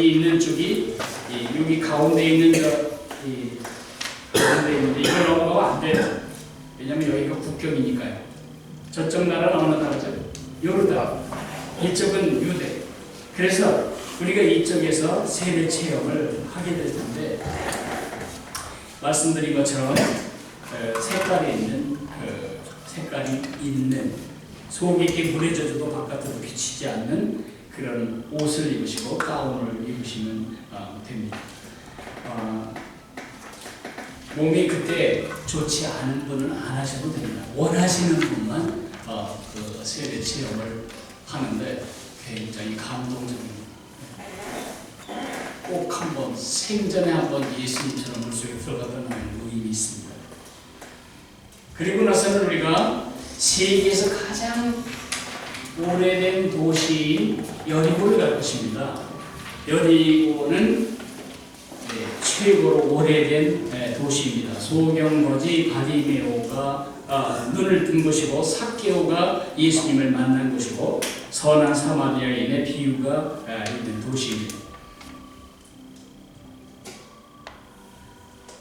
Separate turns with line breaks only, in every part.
있는 쪽이 여기 가운데 있는 가운데 있는데 이걸 넘어가면 안 돼요. 왜냐면 여기가 국경이니까요. 저쪽 나라는 어느 나라죠? 요르단. 이쪽은 유대. 그래서 우리가 이쪽에서 세례 체험을 하게 될 텐데 말씀드린 것처럼 색깔이 있는 속이 이렇게 물에 젖어도 바깥으로 비치지 않는 그런 옷을 입으시고 가운을 입으시면 됩니다. 몸이 그때 좋지 않은 분은 안 하셔도 됩니다. 원하시는 분만 그 세례 체험을 하는데 굉장히 감동적입니다. 꼭 한번 생전에 한번 예수님처럼 물속에 들어가다는 의미 있습니다. 그리고 나서는 우리가 세계에서 가장 오래된 도시인 여리고를 갈 것입니다. 여리고는 최고로 오래된 도시입니다. 소경거지 바디메오가 눈을 뜬 곳이고 삭개오가 예수님을 만난 곳이고 선한 사마리아인의 비유가 있는 도시입니다.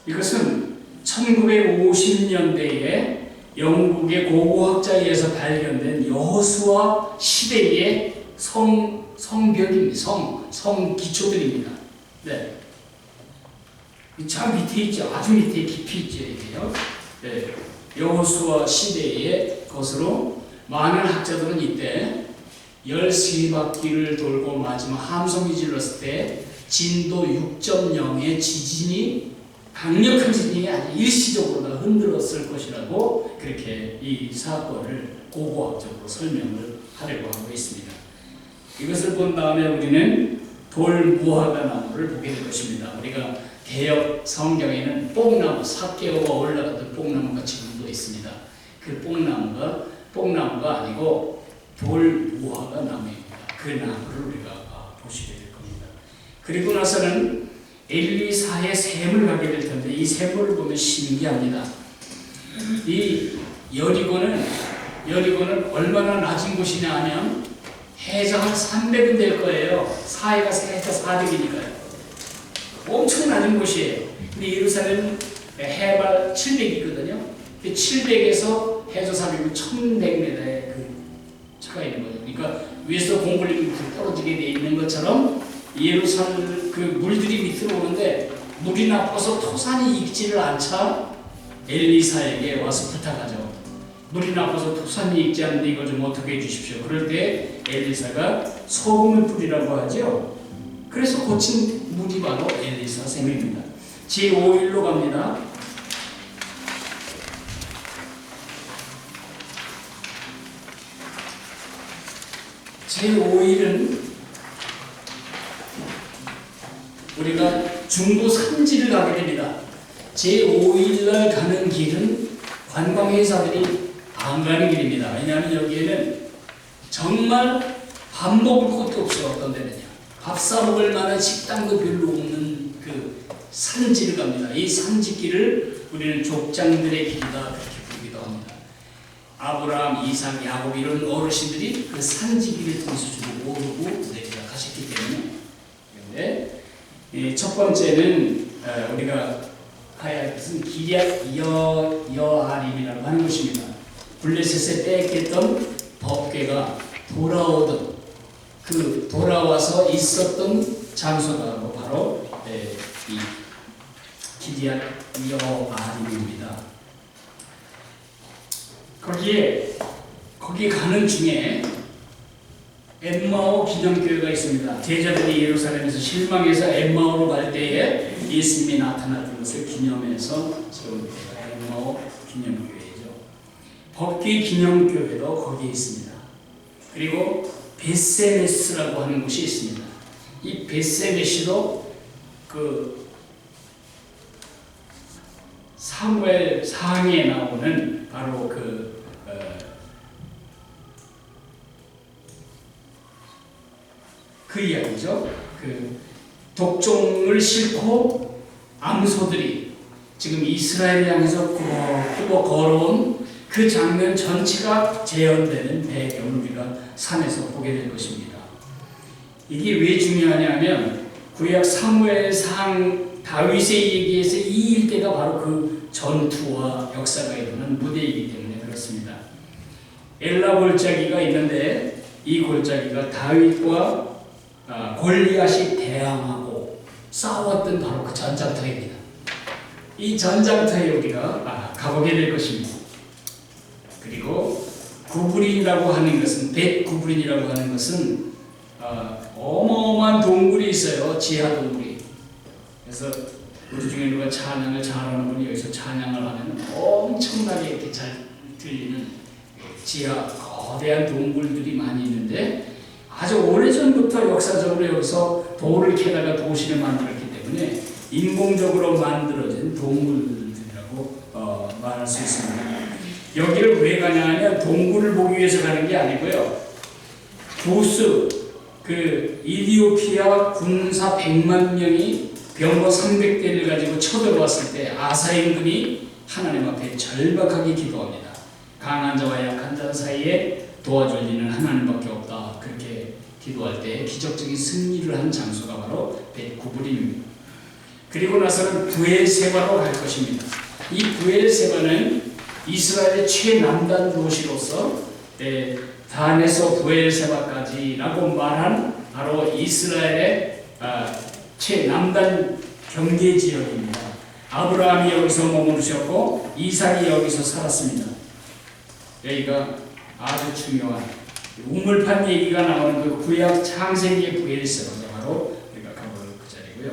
이것은 1950년대에 영국의 고고학자에 의해서 발견된 여호수아 시대의 성벽입니다. 성 기초들입니다. 네. 저 밑에 있죠. 아주 밑에 깊이 있죠. 이게요. 네. 여호수아 시대의 것으로 많은 학자들은 이때 13바퀴를 돌고 마지막 함성이 질렀을 때 진도 6.0의 지진이 강력한 지진이 아주 일시적으로 흔들었을 것이라고 그렇게 이 사건을 고고학적으로 설명을 하려고 하고 있습니다. 이것을 본 다음에 우리는 돌무화과 나무를 보게 될 것입니다. 우리가 개역 성경에는 뽕나무, 삭개오가 올라갔던 뽕나무가 지금도 있습니다. 그 뽕나무가 아니고 돌무화과 나무입니다. 그 나무를 우리가 보시게 될 겁니다. 그리고 나서는 엘리사의 샘을 가게 될 텐데 이 샘을 보면 신기합니다. 이 여리고는 얼마나 낮은 곳이냐 하면 해가 한 300은 될 거예요. 사해가 400이니까요. 엄청 낮은 곳이에요. 근데 예루살렘은 해발 700이거든요. 700에서 해저 400은 1100m의 그 차가 있는 거죠. 그러니까 위에서 공불이 떨어지게 돼 있는 것처럼 예루살렘 그 물들이 밑으로 오는데 물이 나빠서 토산이 익지를 않자 엘리사에게 와서 부탁하죠. 물이 나빠서 토산이 익지 않는데 이걸 좀 어떻게 해주십시오. 그럴 때 엘리사가 소금을 뿌리라고 하죠. 그래서 고친 물이 바로 엘리사 샘입니다. 제5일로 갑니다. 제5일은 우리가 중부 산지를 가게 됩니다. 제5일날 가는 길은 관광회사들이 안 가는 길입니다. 왜냐하면 여기에는 정말 밥 먹을 곳도 없어요. 어떤 데는요. 밥 사 먹을 만한 식당도 별로 없는 그 산지를 갑니다. 이 산지길을 우리는 족장들의 길이다 그렇게 부르기도 합니다. 아브라함, 이삭, 야곱 이런 어르신들이 그 산지길을 통해서 주로 오르고 내리다 가셨기 때문에 첫 번째는 우리가 가야 할 것은 기럇 여아림이라고 하는 것입니다. 블레셋에 뺏겼던 법궤가 돌아와서 있었던 장소가 바로 이 기럇 여아림입니다. 거기 가는 중에 엠마오 기념교회가 있습니다. 제자들이 예루살렘에서 실망해서 엠마오로 갈 때에 예수님이 나타났던 것을 기념해서 세운 교회가 엠마오 기념교회죠. 법궤 기념교회도 거기에 있습니다. 그리고 벳세메스라고 하는 곳이 있습니다. 이 벳세메스도 그 사무엘 상에 나오는 바로 그 이야기죠. 그 독종을 싣고 암소들이 지금 이스라엘을 향해서 꾸벅꾸벅 걸어온 그 장면 전체가 재현되는 배경을 우리가 산에서 보게 될 것입니다. 이게 왜 중요하냐면 구약 사무엘상 다윗의 얘기에서 이 일대가 바로 그 전투와 역사가 일어난 무대이기 때문에 그렇습니다. 엘라 골짜기가 있는데 이 골짜기가 다윗과 골리앗이 대항하고 싸웠던 바로 그 전장터입니다. 이 전장터에 우리가 가보게 될 것입니다. 그리고 구브린이라고 하는 것은 벳구브린이라고 하는 것은 어마어마한 동굴이 있어요. 지하 동굴이. 그래서 우리 중에 누가 찬양을 잘하는 분이 여기서 찬양을 하면 엄청나게 이렇게 잘 들리는 지하 거대한 동굴들이 많이 있는데 아주 오래전부터 역사적으로 여기서 돌을 캐다가 도시를 만들었기 때문에 인공적으로 만들어진 동굴들이라고 말할 수 있습니다. 여기를 왜 가냐 하면 동굴을 보기 위해서 가는 게 아니고요. 구스 그 이디오피아 군사 100만 명이 병거 300대를 가지고 쳐들어왔을 때 아사 임금이 하나님 앞에 절박하게 기도합니다. 강한 자와 약한 자 사이에 도와줄 이는 하나님밖에 없다. 그렇게 기도할 때 기적적인 승리를 한 장소가 바로 벳구브린입니다. 그리고 나서는 부엘세바로 갈 것입니다. 이 부엘세바는 이스라엘의 최남단 도시로서 단에서 부엘세바까지라고 말한 바로 이스라엘의 최남단 경계 지역입니다. 아브라함이 여기서 머무르셨고 이삭이 여기서 살았습니다. 여기가 아주 중요한 우물판 얘기가 나오는 그 구약 창세기의 부엘세바가 바로 우리가 가볼 그 자리고요.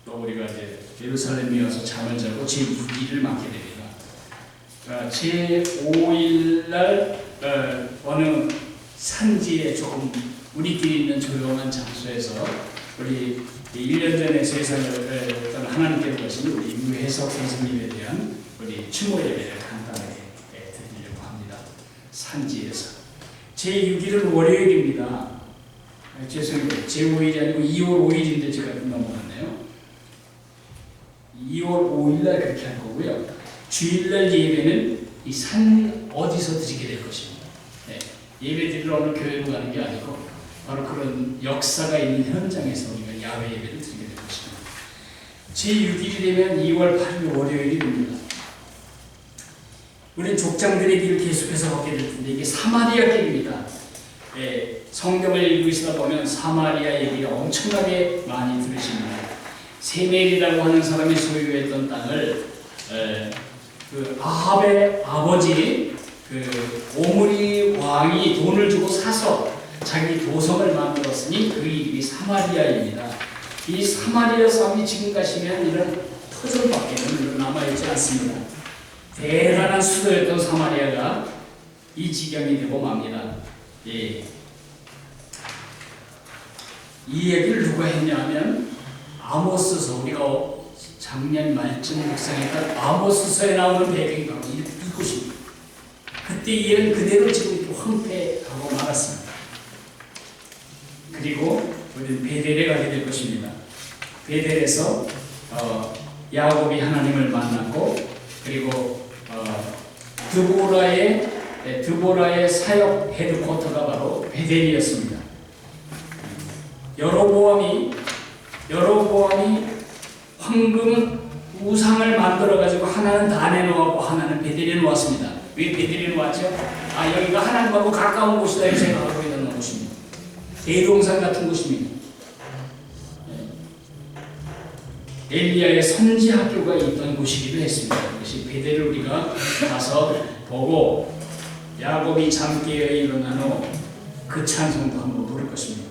또 우리가 이제 예루살렘에 와서 잠을 자고 제6일을 맞게 됩니다. 제5일날 어느 산지에 조금 우리끼리 있는 조용한 장소에서 우리 1년 전에 세상을 하나님께서 오신 우리 유해석 선생님에 대한 우리 추모 예배를 간단하게 드리려고 합니다. 산지에서 제6일은 월요일입니다. 죄송해요. 제5일이 아니고 2월 5일인데 제가 넘어갔네요. 2월 5일날 그렇게 할 거고요. 주일날 예배는 이 산 어디서 드리게 될 것입니다. 예배 드리러 오늘 교회로 가는 게 아니고 바로 그런 역사가 있는 현장에서 우리가 야외 예배를 드리게 될 것입니다. 제6일이 되면 2월 8일 월요일이 됩니다. 우리는 족장들의 길을 계속해서 걷게 될 텐데 이게 사마리아 길입니다. 성경을 읽고 있다 보면 사마리아 얘기가 엄청나게 많이 들으십니다. 세멜이라고 하는 사람이 소유했던 땅을 그 아합의 아버지 그 오므리 왕이 돈을 주고 사서 자기 도성을 만들었으니 그 이름이 사마리아입니다. 이 사마리아 섬이 지금 가시면 이런 터전밖에는 남아있지 않습니다. 대단한 수도였던 사마리아가 이 지경이 되고 맙니다. 이 얘기를 누가 했냐면 아모스서 우리가 작년 말쯤 묵상했던 아모스서에 나오는 배경이 바로 이곳입니다. 그때 이는 그대로 지금 황폐하고 말았습니다. 그리고 우리는 베델에 가게 될 것입니다. 베델에서 야곱이 하나님을 만났고 그리고 드보라의 사역 헤드쿼터가 바로 베델이었습니다. 여로보암이 황금 우상을 만들어가지고 하나는 단에 놓았고 하나는 베델에 놓았습니다. 왜 베델에 놓았죠? 여기가 하나님하고 가까운 곳이다 이렇게 생각하고 있는 곳입니다. 대동산 같은 곳입니다. 엘리야의 선지 학교가 있던 곳이기도 했습니다. 그것이 베델을 우리가 가서 보고 야곱이 잠 깨어 일어난 후 그 찬송도 한번 부를 것입니다.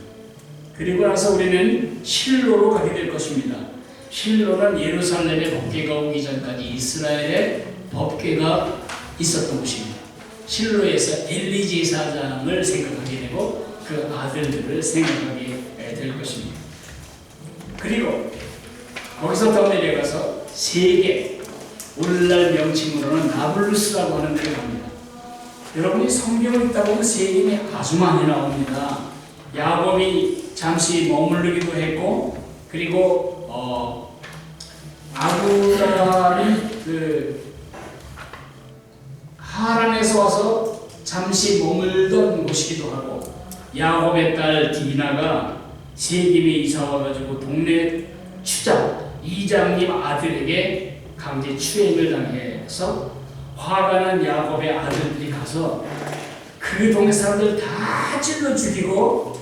그리고 나서 우리는 실로로 가게 될 것입니다. 실로는 예루살렘의 법궤가 오기 전까지 이스라엘의 법궤가 있었던 곳입니다. 실로에서 엘리 제사장을 생각하게 되고 그 아들들을 생각하게 될 것입니다. 그리고 거기서 더 내려가서 세계 오늘날 명칭으로는 나블루스라고 하는 데를 갑니다. 여러분이 성경을 읽다 보면 세계이 아주 많이 나옵니다. 야곱이 잠시 머무르기도 했고 그리고 아브라함이 하란에서 와서 잠시 머물던 곳이기도 하고 야곱의 딸 디나가 세겜에 이사 와가지고 동네 이장님 아들에게 강제 추행을 당해서 화가 난 야곱의 아들들이 가서 그 동네 사람들 다 찔러 죽이고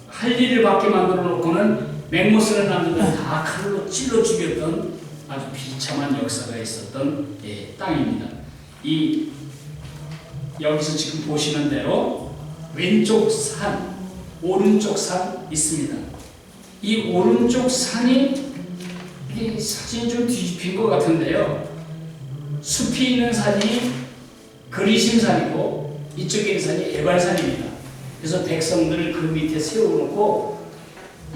할 일을 받게 만들어 놓고는 맹모쓰는 남자들 다 칼로 찔러 죽였던 아주 비참한 역사가 있었던 땅입니다. 여기서 지금 보시는 대로 왼쪽 산, 오른쪽 산 있습니다. 이 오른쪽 산이 이 사진이 좀 뒤집힌 것 같은데요. 숲이 있는 산이 그리심산이고 이쪽에 있는 산이 에발산입니다. 그래서 백성들을 그 밑에 세워놓고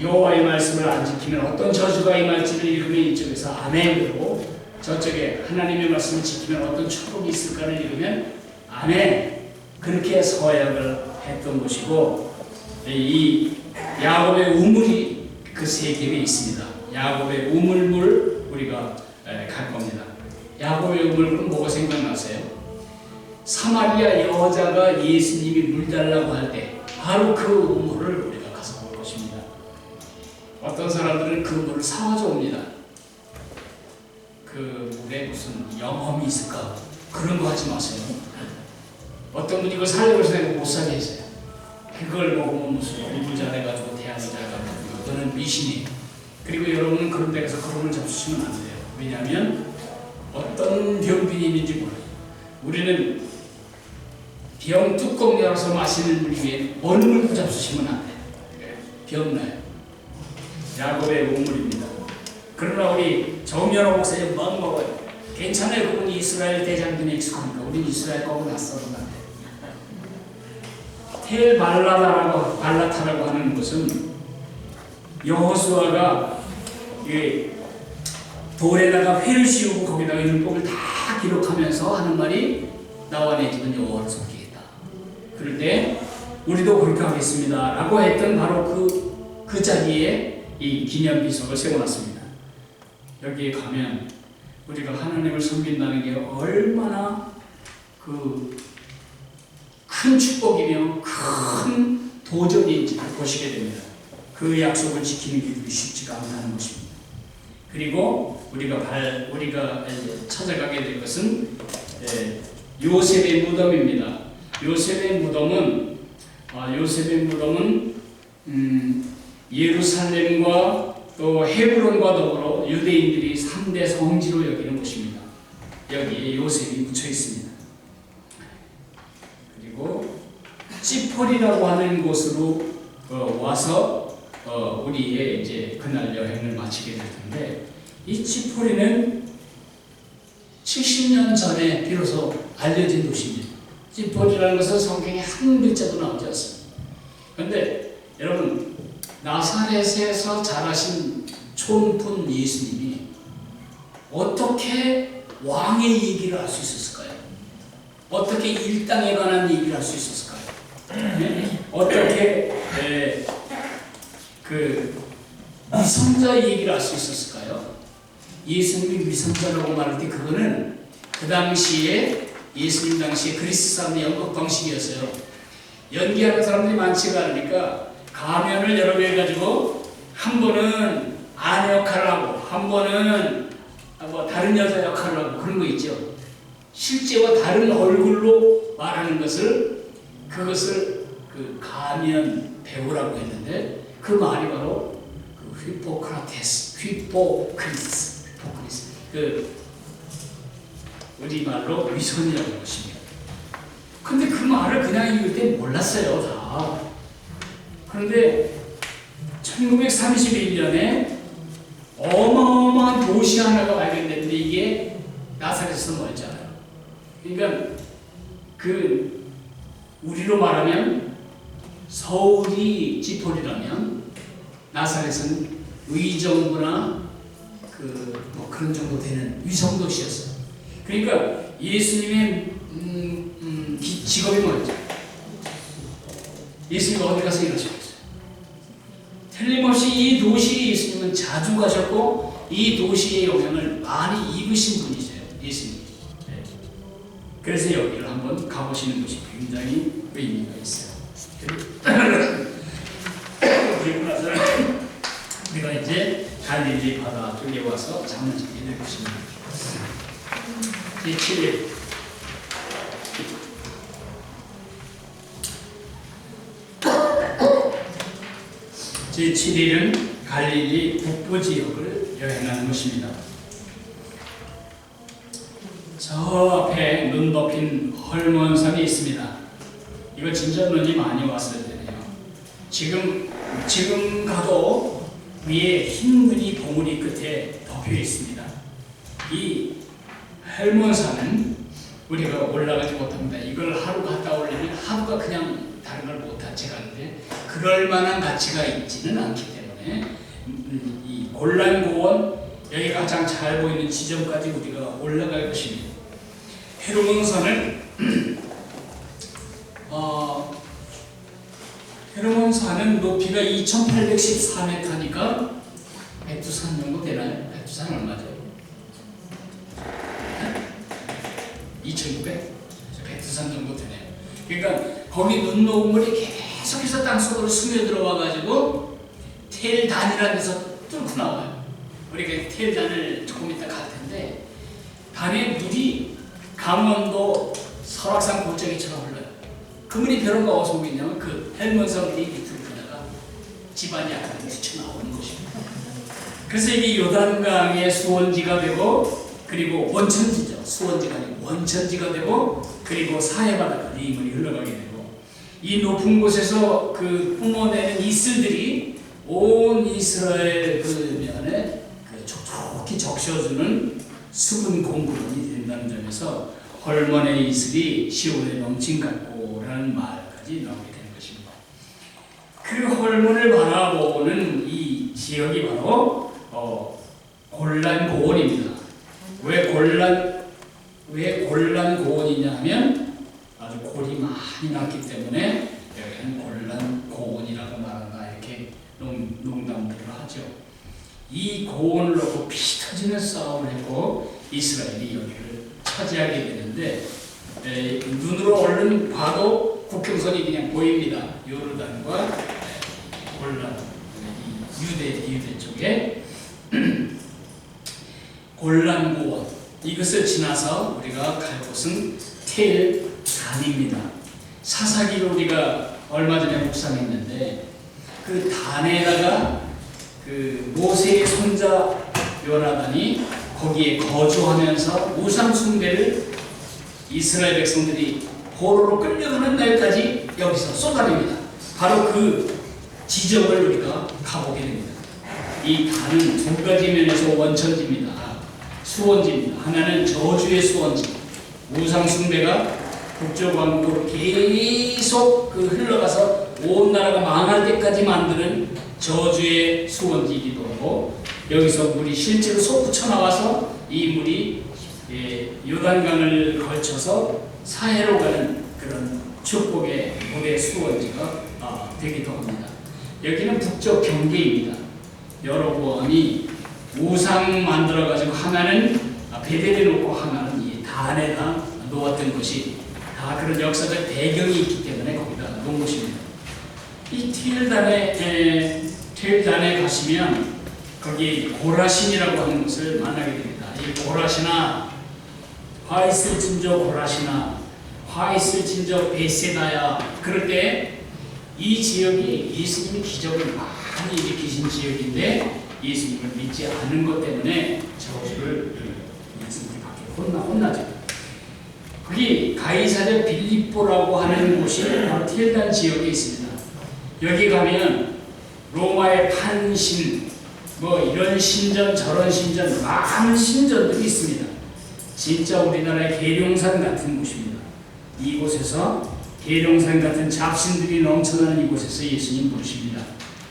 여호와의 말씀을 안 지키면 어떤 저주가 임할지를 읽으면 이쪽에서 아멘 그러고 저쪽에 하나님의 말씀을 지키면 어떤 축복이 있을까를 읽으면 아멘 그렇게 서약을 했던 곳이고 이 야곱의 우물이 그 세겜에 있습니다. 야곱의 우물물 우리가 갈 겁니다. 야곱의 우물은 뭐가 생각나세요? 사마리아 여자가 예수님이 물 달라고 할 때 바로 그 우물을 우리가 가서 볼 것입니다. 어떤 사람들은 그 물을 사와줘 옵니다. 그 물에 무슨 영험이 있을까? 그런 거 하지 마세요. 어떤 분이 그걸 살려고 해서 못 사게 했어요. 그걸 먹으면 무슨 공부 잘해가지고 대학을 잘 가고 그거는 미신이. 그리고 여러분은 그런 데 가서 그런 걸 잡수시면 안 돼요. 왜냐하면 어떤 병빈임인지 몰라요. 우리는 병 뚜껑 열어서 마시는 물 위에 어느 물 잡수시면 안 돼요. 병나요. 야곱의 우물입니다. 그러나 우리 정연호 목사님 막 먹어요. 괜찮아요. 그분이 이스라엘 대장군에 익숙하니까. 우리는 이스라엘 거고 낯설은 안 돼요. 텔 발라타라고 하는 곳은 여호수아가 돌에다가 회를 씌우고 거기다가 율법을 다 기록하면서 하는 말이 나와 내 집은 여호와를 섬기겠다. 그럴 때 우리도 그렇게 하겠습니다 라고 했던 바로 그 자리에 이 기념비석을 세워놨습니다. 여기에 가면 우리가 하나님을 섬긴다는 게 얼마나 큰 축복이며 큰 도전인지를 보시게 됩니다. 그 약속을 지키는 길이 쉽지가 않다는 것입니다. 그리고 우리가 찾아가게 될 것은 요셉의 무덤입니다. 요셉의 무덤은 예루살렘과 또 헤브론과 더불어 유대인들이 3대 성지로 여기는 곳입니다. 여기에 요셉이 묻혀 있습니다. 그리고 찌폴이라고 하는 곳으로 와서 우리의 이제 그날 여행을 마치게 될 텐데, 이 찌폴이는 70년 전에 비로소 알려진 도시입니다. 찌폴이라는 것은 성경에 한 글자도 나오지 않습니다. 그런데 여러분, 나사렛에서 자라신 촌푼 예수님이 어떻게 왕의 얘기를 할 수 있었을까요? 어떻게 일당에 관한 얘기를 할 수 있었을까요? 어떻게 위선자 얘기를 할 수 있었을까요? 예수님이 위선자라고 말할 때 그거는 그 당시에 예수님 당시에 그리스 사람의 연극 방식이었어요. 연기하는 사람들이 많지가 않으니까 가면을 여러 개 해가지고 한 번은 아내 역할을 하고 한 번은 다른 여자 역할을 하고 그런 거 있죠. 실제와 다른 얼굴로 말하는 그것을 그 가면 배우라고 했는데 그 말이 바로 그 히포크리스 우리말로 위선이라고 하는 것입니다. 근데 그 말을 그냥 읽을 때 몰랐어요, 다. 그런데 1931년에 어마어마한 도시 하나가 발견됐는데 이게 나사렛에서 멀잖아요. 그러니까 우리로 말하면 서울이 찌폴이라면 나사렛은 의정부나 그런 정도 되는 위성도시였어요. 그러니까 예수님의 직업이 뭐였죠? 예수님이 어디 가서 일하셨어요? 틀림없이 이 도시에 예수님은 자주 가셨고 이 도시의 영향을 많이 입으신 분이죠. 예수님이. 네. 그래서 여기를 한번 가보시는 것이 굉장히 의미가 있어요. 그리고 나서 이제 갈릴리 바다 쪽에 와서 잠을 자게 될 것입니다. 제7일 제7일은 갈릴리 북부 지역을 여행하는 것입니다. 저 앞에 눈 덮인 헐몬산이 있습니다. 이거 진짜 눈이 많이 왔어야 되네요. 지금 가도 위에 흰 눈이 봉우리 끝에 덮여 있습니다. 이 헐몬산은 우리가 올라가지 못합니다. 이걸 하루 갔다 오려면 하루가 그냥 다른 걸 못한 채 가는데 그럴 만한 가치가 있지는 않기 때문에 이 골란고원 여기 가장 잘 보이는 지점까지 우리가 올라갈 것입니다. 헤르몬산은 헤르몬산은 높이가 2814m니까 백두산 정도 되나요? 백두산 얼마죠? 2600? 백두산 정도 되네요. 그러니까 거기 눈 녹은 물이 계속해서 땅속으로 스며들어와 가지고 텔단이라는 데서 뚫고 나와요. 우리가 텔단을 조금 이따 갈 텐데 단의 물이 강원도 설악산 골짜기처럼 흘러요. 그 물이 벼랑 어디서 오고 있냐면 그 헬몬산 물이 밑으로 흐르다가 집안이 약간 튀쳐나오는 것입니다. 그래서 이게 요단강의 수원지가 되고 그리고 원천지죠. 수원지가 아니고 원천지가 되고 그리고 사해바다가 이 물이 흘러가게 되고 이 높은 곳에서 그 뿜어내는 이슬들이 온 이스라엘 그 면에 그 촉촉히 적셔주는 수분 공급원이 된다는 점에서 헐몬의 이슬이 시온의 넘친 같고라는 말까지 나오게 되는 것입니다. 그 헐몬을 바라보는 이 지역이 바로 골란고원입니다. 왜 골란고원이냐 하면 아주 골이 많이 났기 때문에 여기는 골란고원이라고 말한다 이렇게 농담들을 하죠. 이 고원을 놓고 피 터지는 싸움을 했고 이스라엘이 여기를 차지하게 되는데 눈으로 얼른 봐도 국경선이 그냥 보입니다. 요르단과 골란 유대 쪽에 골란고원 이것을 지나서 우리가 갈 곳은 텔단입니다. 사사기를 우리가 얼마 전에 묵상했는데 그 단에다가 그 모세의 손자 요나단이 거기에 거주하면서 우상 숭배를 이스라엘 백성들이 포로로 끌려가는 날까지 여기서 쏟아냅니다. 바로 그 지점을 우리가 가보게 됩니다. 이 단은 두 가지 면에서 원천지입니다. 수원지입니다. 하나는 저주의 수원지, 우상 숭배가 북쪽 왕국으로 계속 흘러가서 온 나라가 망할 때까지 만드는 저주의 수원지이기도 하고 여기서 물이 실제로 솟구쳐 나와서 이 물이 요단강을 걸쳐서 사해로 가는 그런 축복의 물의 수원지가 되기도 합니다. 여기는 북쪽 경계입니다. 여로보암이 우상 만들어가지고 하나는 베델에 놓고 하나는 이 단에다 놓았던 것이 다 그런 역사적 배경이 있기 때문에 거기다 놓은 것입니다. 이 텔단에 가시면 거기 고라신이라고 하는 것을 만나게 됩니다. 이 고라시나 화 있을 진저 고라시나 화 있을 진저 베세다야 그럴 때 이 지역이 예수님이 기적을 많이 일으키신 지역인데 예수님을 믿지 않은 것 때문에 저주를 예수님이 받게 혼나죠. 거기 가이사랴 빌립보라고 하는 곳이 바로 텔단 지역에 있습니다. 여기 가면 로마의 판신 뭐 이런 신전 저런 신전 많은 신전들이 있습니다. 진짜 우리나라의 계룡산 같은 곳입니다. 이곳에서 계룡산 같은 잡신들이 넘쳐나는 이곳에서 예수님 부르십니다.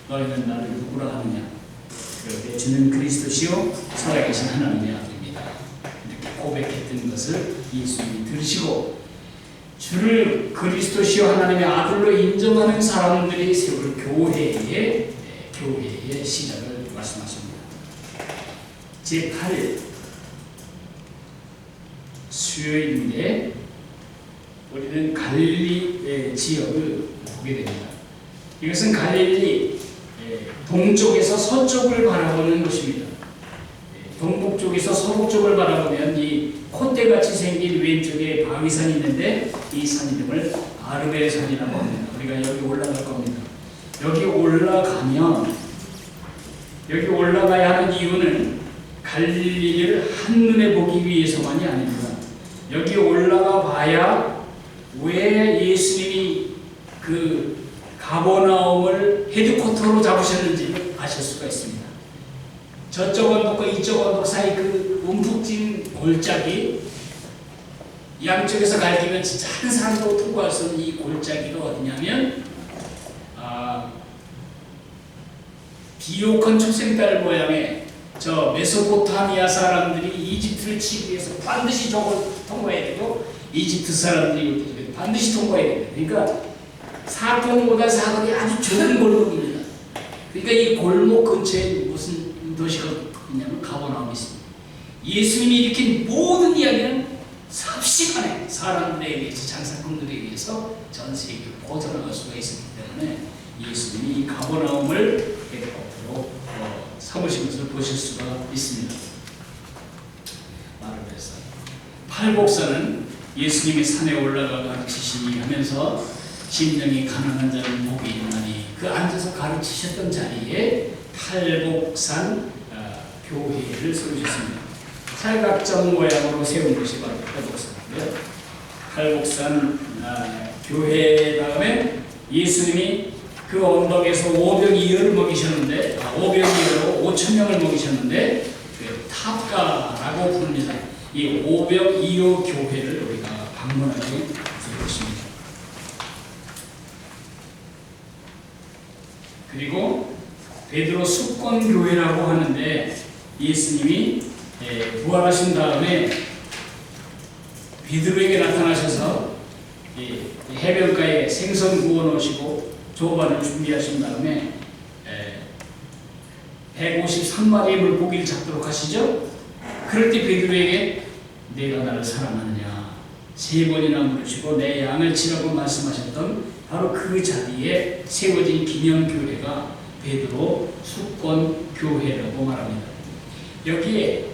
너희는 나를 누구라 하느냐? 그런데 주는 그리스도시요 살아계신 하나님의 아들입니다. 이렇게 고백했던 것을 예수님이 들으시고 주를 그리스도시요 하나님의 아들로 인정하는 사람들이 세울 교회의 시작을 말씀하십니다. 제8일 수요일인데 우리는 갈릴리 지역을 보게 됩니다. 이것은 갈릴리 동쪽에서 서쪽을 바라보는 곳입니다. 동북 쪽에서 서북 쪽을 바라보면 이 콧대같이 생긴 왼쪽에 바위산이 있는데 이 산 이름을 아르벨산이라고 합니다. 우리가 여기 올라갈 겁니다. 여기 올라가야 하는 이유는 갈릴리를 한눈에 보기 위해서만이 아닙니다. 여기 올라가 봐야 왜 예수님이 그 가버나움을 헤드쿼터로 잡으셨는지 아실 수가 있습니다. 저쪽 언덕과 이쪽 언덕 사이 그 움푹진 골짜기, 양쪽에서 갈기면 진짜 한 사람도 통과할 수 없는 이 골짜기가 어디냐면 비옥한 축생딸 모양의 저 메소포타미아 사람들이 이집트를 치기 위해서 반드시 저걸 통과해야 되고, 이집트 사람들이 반드시 통과해야 됩니다. 그러니까 사건보다 사건이 아주 좋은 골목입니다. 그러니까 이 골목 근처에 무슨 도시가 있냐면 가버나움이 있습니다. 예수님이 일으킨 모든 이야기는 삽시간에 사람들에 의해서, 장사꾼들에 의해서 전 세계로 퍼져나갈 수가 있었기 때문에 예수님이 이 가버나움을 헤드쿼터로 삼으신 것을 보실 수가 있습니다. 아르벨산, 팔복산은 예수님이 산에 올라가 가르치시니 하면서 심령이 가난한 자를 복이 있나니, 그 앉아서 가르치셨던 자리에 팔복산 교회를 세우셨습니다. 팔각정 모양으로 세운 것이 바로 팔복산인데요. 팔복산 교회 다음에 예수님이 그 언덕에서 오병이어를 먹이셨는데, 오병이어로 5,000명을 먹이셨는데 그 탑가라고 부릅니다. 이 오병이어 교회를 우리가 방문하게 되었습니다. 그리고 베드로 숙권교회라고 하는데, 예수님이 부활하신 다음에 베드로에게 나타나셔서 해변가에 생선 구워 놓으시고 조반을 준비하신 다음에 153마리의 물고기를 잡도록 하시죠. 그럴 때 베드로에게 내가 나를 사랑하느냐 3번이나 물으시고 내 양을 치라고 말씀하셨던 바로 그 자리에 세워진 기념교회가 베드로 숙권교회라고 말합니다. 여기에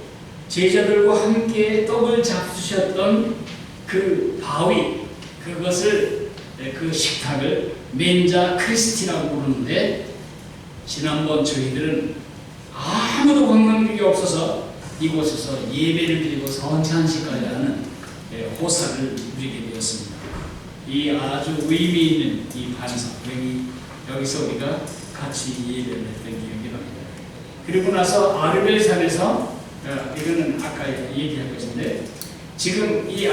제자들과 함께 떡을 잡수셨던 그 바위, 그것을, 그 식탁을 멘자 크리스티라고 부르는데, 지난번 저희들은 아무도 관광객이 없어서 이곳에서 예배를 드리고 성찬식까지 하는 호사를 누리게 되었습니다. 이 아주 의미 있는 이 반석, 여기서 우리가 같이 예배를 했던 기억이 납니다. 그리고 나서 아르벨산에서, 이거는 아까 얘기한 것인데, 지금 이